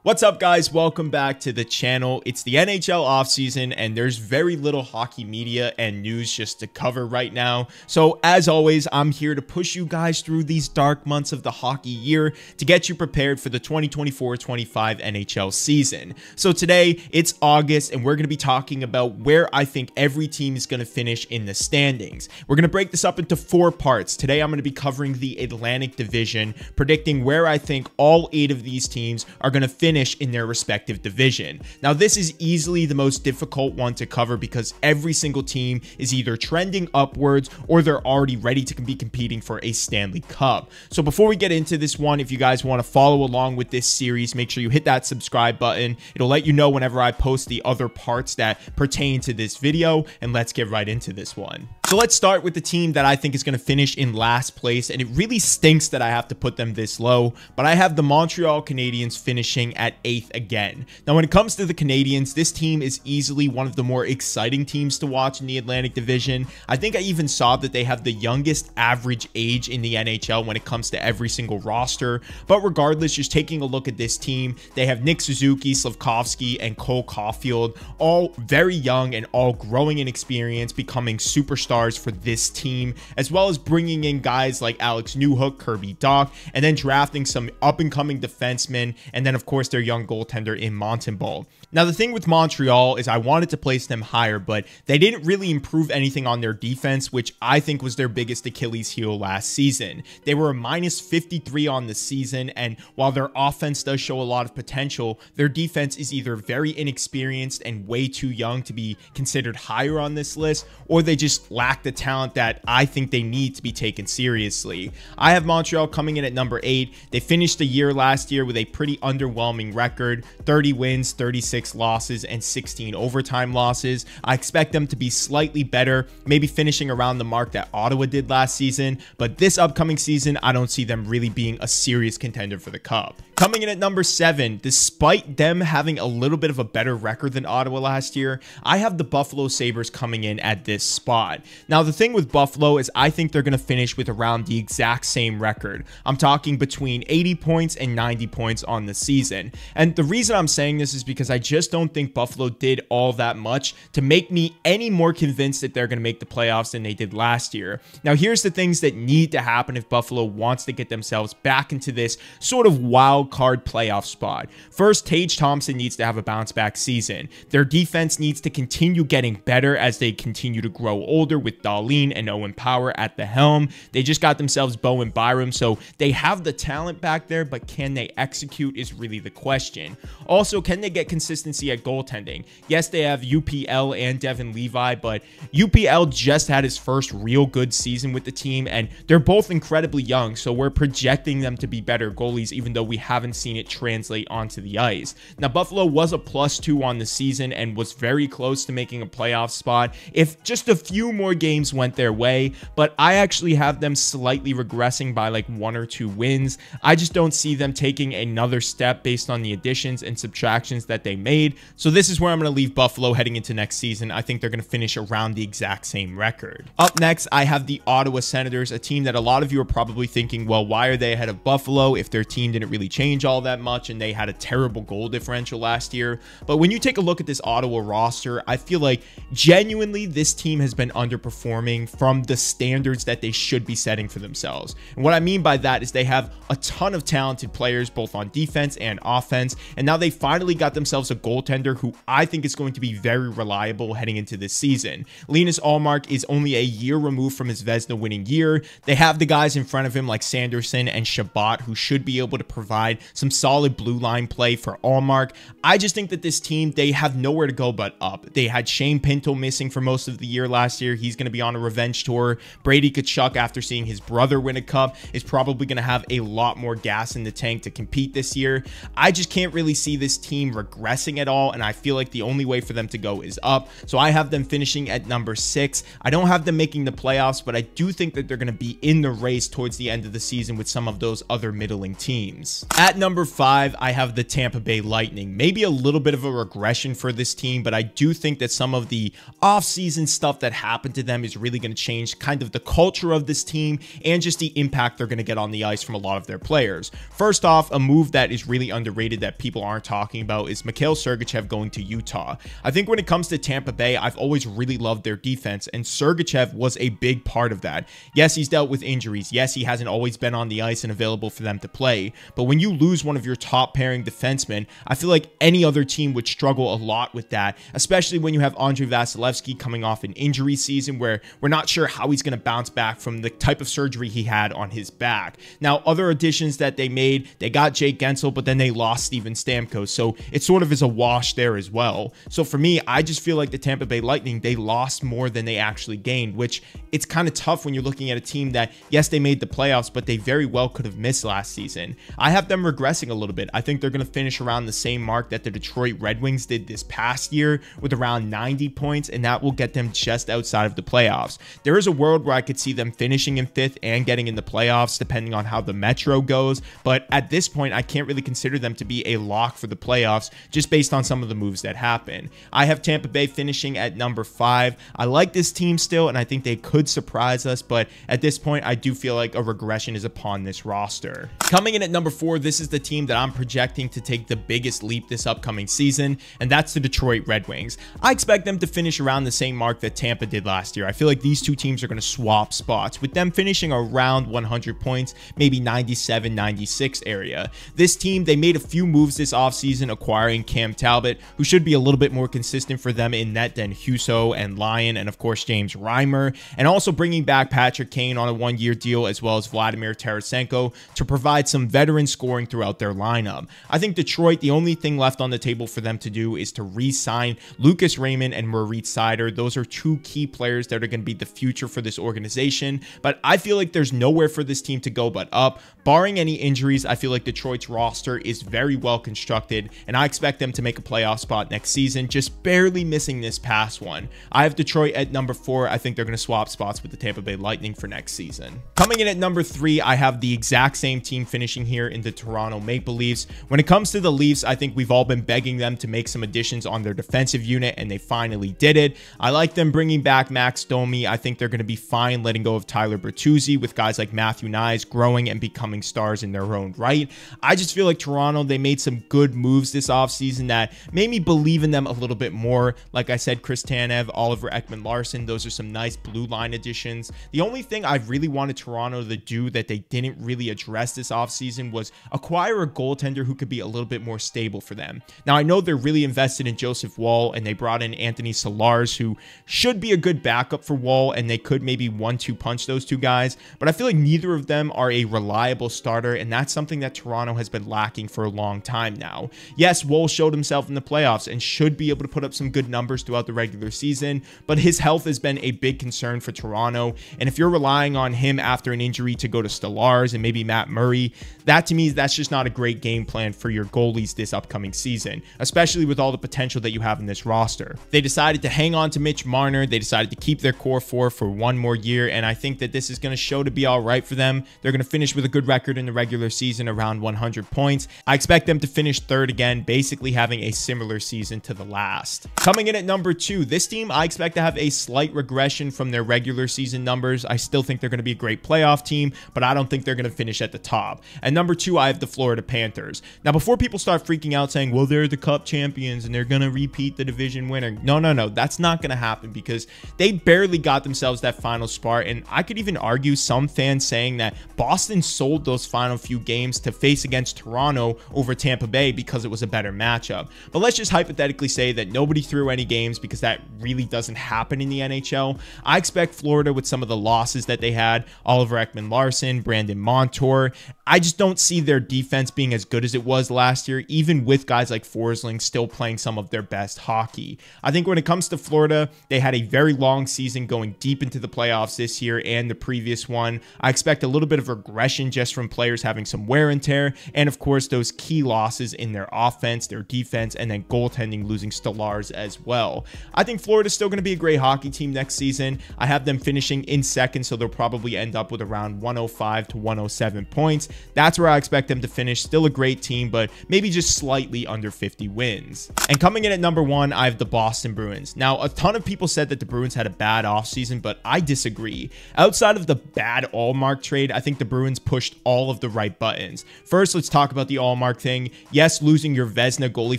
What's up, guys? Welcome back to the channel. It's the NHL offseason and there's very little hockey media and news just to cover right now. So as always, I'm here to push you guys through these dark months of the hockey year to get you prepared for the 2024-25 NHL season. So today it's August and we're going to be talking about where I think every team is going to finish in the standings. We're going to break this up into 4 parts. Today I'm going to be covering the Atlantic Division, predicting where I think all 8 of these teams are going to finish in their respective division. Now, this is easily the most difficult one to cover because every single team is either trending upwards or they're already ready to be competing for a Stanley Cup. So before we get into this one, if you guys want to follow along with this series, make sure you hit that subscribe button. It'll let you know whenever I post the other parts that pertain to this video, and let's get right into this one. So let's start with the team that I think is going to finish in last place, and it really stinks that I have to put them this low, but I have the Montreal Canadiens finishing at 8th again. Now, when it comes to the Canadiens, this team is easily one of the more exciting teams to watch in the Atlantic Division. I think I even saw that they have the youngest average age in the NHL when it comes to every single roster, but regardless, just taking a look at this team, they have Nick Suzuki, Slafkovsky, and Cole Caulfield, all very young and all growing in experience, becoming superstars for this team, as well as bringing in guys like Alex Newhook, Kirby Dach, and then drafting some up-and-coming defensemen, and then of course their young goaltender in Montembeault. Now, the thing with Montreal is I wanted to place them higher, but they didn't really improve anything on their defense, which I think was their biggest Achilles heel last season. They were a -53 on the season, and while their offense does show a lot of potential, their defense is either very inexperienced and way too young to be considered higher on this list, or they just lack the talent that I think they need to be taken seriously. I have Montreal coming in at number 8. They finished the year last year with a pretty underwhelming record, 30 wins, 36 losses, and 16 overtime losses. I expect them to be slightly better, maybe finishing around the mark that Ottawa did last season, but this upcoming season, I don't see them really being a serious contender for the Cup. Coming in at number 7, despite them having a little bit of a better record than Ottawa last year, I have the Buffalo Sabres coming in at this spot. Now, the thing with Buffalo is I think they're going to finish with around the exact same record. I'm talking between 80 points and 90 points on the season. And the reason I'm saying this is because I just don't think Buffalo did all that much to make me any more convinced that they're going to make the playoffs than they did last year. Now, here's the things that need to happen if Buffalo wants to get themselves back into this sort of wild card playoff spot. First, Tage Thompson needs to have a bounce back season. Their defense needs to continue getting better as they continue to grow older with Dahlin and Owen Power at the helm. They just got themselves Bowen Byram, so they have the talent back there, but can they execute is really the question. Also, can they get consistency at goaltending? Yes, they have UPL and Devin Levi, but UPL just had his first real good season with the team, and they're both incredibly young, so we're projecting them to be better goalies, even though we haven't seen it translate onto the ice. Now, Buffalo was a +2 on the season and was very close to making a playoff spot if just a few more games went their way, but I actually have them slightly regressing by like 1 or 2 wins. I just don't see them taking another step based on the additions and subtractions that they made. So this is where I'm going to leave Buffalo heading into next season. I think they're going to finish around the exact same record. Up next, I have the Ottawa Senators, a team that a lot of you are probably thinking, well, why are they ahead of Buffalo if their team didn't really change all that much and they had a terrible goal differential last year? But when you take a look at this Ottawa roster, I feel like genuinely this team has been underperforming from the standards that they should be setting for themselves. And what I mean by that is they have a ton of talented players both on defense and offense, and now they finally got themselves a goaltender who I think is going to be very reliable heading into this season. Linus Ullmark is only a year removed from his Vezina winning year. They have the guys in front of him like Sanderson and Shabbat who should be able to provide some solid blue line play for Ullmark. I just think that this team, they have nowhere to go but up. They had Shane Pinto missing for most of the year last year. He's going to be on a revenge tour. Brady Tkachuk, after seeing his brother win a cup, is probably going to have a lot more gas in the tank to compete this year. I just can't really see this team regressing at all, and I feel like the only way for them to go is up. So I have them finishing at number 6. I don't have them making the playoffs, but I do think that they're going to be in the race towards the end of the season with some of those other middling teams. At number 5, I have the Tampa Bay Lightning. Maybe a little bit of a regression for this team, but I do think that some of the off-season stuff that happened to them is really going to change kind of the culture of this team and just the impact they're going to get on the ice from a lot of their players. First off, a move that is really underrated underrated that people aren't talking about is Mikhail Sergachev going to Utah. I think when it comes to Tampa Bay, I've always really loved their defense, and Sergachev was a big part of that. Yes, he's dealt with injuries. Yes, he hasn't always been on the ice and available for them to play, but when you lose one of your top pairing defensemen, I feel like any other team would struggle a lot with that, especially when you have Andrei Vasilevsky coming off an injury season where we're not sure how he's going to bounce back from the type of surgery he had on his back. Now, other additions that they made, they got Jake Gensel, but then they lost Steven Stamkos, so it sort of is a wash there as well. So for me, I just feel like the Tampa Bay Lightning, they lost more than they actually gained, which it's kind of tough when you're looking at a team that, yes, they made the playoffs, but they very well could have missed last season. I have them regressing a little bit. I think they're going to finish around the same mark that the Detroit Red Wings did this past year with around 90 points, and that will get them just outside of the playoffs. There is a world where I could see them finishing in 5th and getting in the playoffs depending on how the Metro goes, but at this point I can't really consider them to be a lock for the playoffs just based on some of the moves that happen. I have Tampa Bay finishing at number 5. I like this team still, and I think they could surprise us, but at this point I do feel like a regression is upon this roster. Coming in at number 4, this is the team that I'm projecting to take the biggest leap this upcoming season, and that's the Detroit Red Wings. I expect them to finish around the same mark that Tampa did last year. I feel like these two teams are going to swap spots, with them finishing around 100 points, maybe 97, 96 area. This team, they made a few moves this offseason, acquiring Cam Talbot, who should be a little bit more consistent for them in net than Husso and Lyon, and of course James Reimer, and also bringing back Patrick Kane on a one-year deal, as well as Vladimir Tarasenko, to provide some veteran scoring throughout their lineup. I think Detroit, the only thing left on the table for them to do is to re-sign Lucas Raymond and Moritz Seider. Those are two key players that are going to be the future for this organization, but I feel like there's nowhere for this team to go but up. Barring any injuries, I feel like Detroit's roster is very well constructed, and I expect them to make a playoff spot next season, just barely missing this past one. I have Detroit at number 4. I think they're going to swap spots with the Tampa Bay Lightning for next season. Coming in at number 3, I have the exact same team finishing here in the Toronto Maple Leafs. When it comes to the Leafs, I think we've all been begging them to make some additions on their defensive unit, and they finally did it. I like them bringing back Max Domi. I think they're going to be fine letting go of Tyler Bertuzzi, with guys like Matthew Nyes growing and becoming stars in their own right. I just feel like Toronto, they made some good moves this offseason that made me believe in them a little bit more. Like I said, Chris Tanev, Oliver Ekman-Larsson, those are some nice blue line additions. The only thing I really wanted Toronto to do that they didn't really address this offseason was acquire a goaltender who could be a little bit more stable for them. Now, I know they're really invested in Joseph Woll, and they brought in Anthony Solars, who should be a good backup for Woll, and they could maybe 1-2 punch those two guys, but I feel like neither of them are a reliable starter, and that's something that Toronto has been lacking for a long time now. Yes, Woll showed himself in the playoffs and should be able to put up some good numbers throughout the regular season, but his health has been a big concern for Toronto, and if you're relying on him after an injury to go to Stolarz and maybe Matt Murray, that to me, that's just not a great game plan for your goalies this upcoming season, especially with all the potential that you have in this roster. They decided to hang on to Mitch Marner. They decided to keep their core 4 for one more year, and I think that this is going to show to be all right for them. They're going to finish with a good record in the regular season, around 100 points. I expect them to finish 3rd again, basically having a similar season to the last. Coming in at number 2, this team, I expect to have a slight regression from their regular season numbers. I still think they're going to be a great playoff team, but I don't think they're going to finish at the top. At number 2, I have the Florida Panthers. Now, before people start freaking out saying, well, they're the Cup champions and they're going to repeat the division winner. No, that's not going to happen, because they barely got themselves that final spot, and I could even argue some fans saying that Boston sold those final few games to face against Toronto over Tampa Bay because it was a better matchup. But let's just hypothetically say that nobody threw any games, because that really doesn't happen in the NHL. I expect Florida, with some of the losses that they had, Oliver Ekman-Larsson, Brandon Montour, I just don't see their defense being as good as it was last year, even with guys like Forsling still playing some of their best hockey. I think when it comes to Florida, they had a very long season going deep into the playoffs this year and the previous one. I expect a little bit of regression just from players having some wear and tear, and of course those key losses in their offense, their defense, and then goaltending, losing Stolarz as well. I think Florida's still going to be a great hockey team next season. I have them finishing in 2nd, so they'll probably end up with around 105 to 107 points. That's where I expect them to finish. Still a great team, but maybe just slightly under 50 wins. And coming in at number 1, I have the Boston Bruins. Now, a ton of people said that the Bruins had a bad offseason, but I disagree. Outside of the bad Allmark trade, I think the Bruins pushed all of the right buttons. First, let's talk about the Allmark Ullmark thing. Yes, losing your Vezina goalie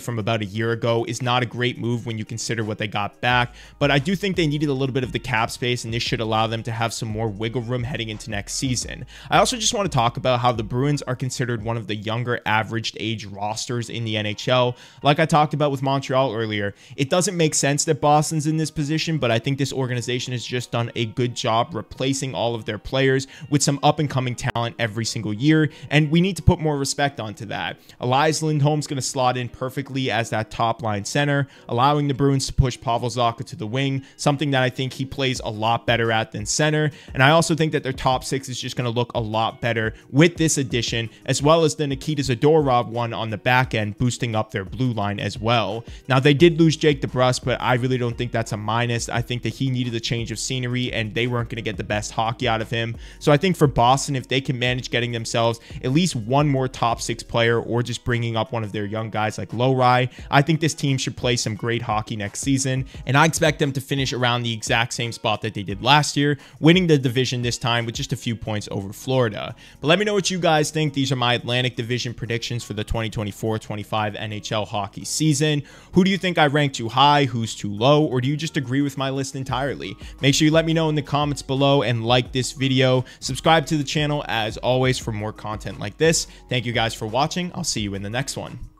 from about a year ago is not a great move when you consider what they got back, but I do think they needed a little bit of the cap space, and this should allow them to have some more wiggle room heading into next season. I also just want to talk about how the Bruins are considered one of the younger averaged age rosters in the NHL. Like I talked about with Montreal earlier, it doesn't make sense that Boston's in this position, but I think this organization has just done a good job replacing all of their players with some up-and-coming talent every single year, and we need to put more respect onto that. Elias Lindholm's going to slot in perfectly as that top-line center, allowing the Bruins to push Pavel Zacha to the wing, something that I think he plays a lot better at than center, and I also think that their top six is just going to look a lot better with this addition, as well as the Nikita Zadorov one on the back end, boosting up their blue line as well. Now, they did lose Jake DeBrusk, but I really don't think that's a minus. I think that he needed a change of scenery, and they weren't going to get the best hockey out of him. So I think for Boston, if they can manage getting themselves at least one more top six player, or just bringing up one of their young guys like Lowry, I think this team should play some great hockey next season, and I expect them to finish around the exact same spot that they did last year, winning the division this time with just a few points over Florida. But let me know what you guys think. These are my Atlantic Division predictions for the 2024-25 NHL hockey season. Who do you think I ranked too high? Who's too low? Or do you just agree with my list entirely? Make sure you let me know in the comments below and like this video. Subscribe to the channel as always for more content like this. Thank you guys for watching. I'll see you in the next one.